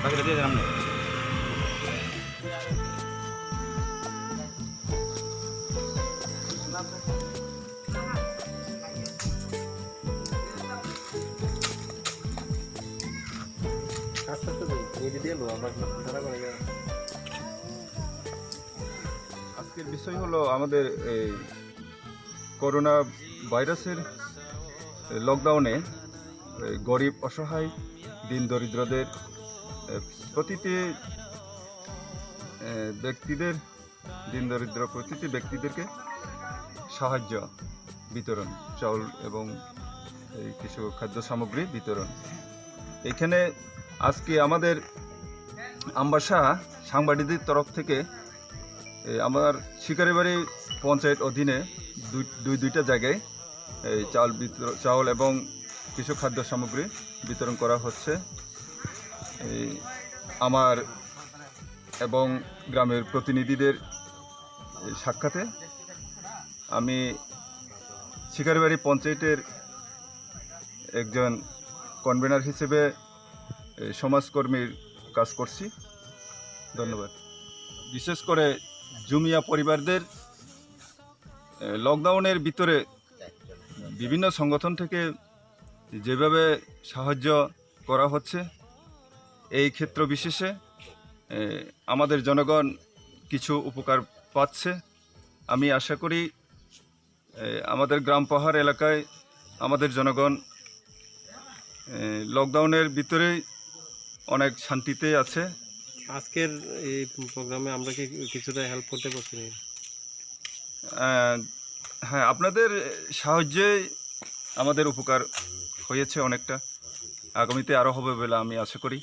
বাকিটা দিয়ে দিলাম না। আজকের বিষয় হলো আমাদের এই করোনা ভাইরাসের লকডাউনে গরিব অসহায় দিন দরিদ্রদের প্রতিটি ব্যক্তিদেরকে সাহায্য বিতরণ, চাউল এবং কিছু খাদ্য সামগ্রী বিতরণ। এখানে আজকে আমাদের আমবাসা সাংবাদিকদের তরফ থেকে আমার শিকারিবাড়ি পঞ্চায়েত অধীনে দুইটা জায়গায় এই চাউল এবং কিছু খাদ্য সামগ্রী বিতরণ করা হচ্ছে। আমার এবং গ্রামের প্রতিনিধিদের সাক্ষাতে আমি শিকারিবাড়ি পঞ্চায়েতের একজন কনভেনার হিসেবে সমাজকর্মীর কাজ করছি। ধন্যবাদ। বিশেষ করে জুমিয়া পরিবারদের লকডাউনের ভিতরে বিভিন্ন সংগঠন থেকে যেভাবে সাহায্য করা হচ্ছে, এই ক্ষেত্র বিশেষে আমাদের জনগণ কিছু উপকার পাচ্ছে। আমি আশা করি আমাদের গ্রাম পাহাড় এলাকায় আমাদের জনগণ লকডাউনের ভিতরেই অনেক শান্তিতে আছে। আজকের এই প্রোগ্রামে আমরা কি কিছুটা হেল্প করতে পারছি? হ্যাঁ, আপনাদের সাহায্যে আমাদের উপকার হয়েছে অনেকটা। আগামীতে আরও হবে বলে আমি আশা করি।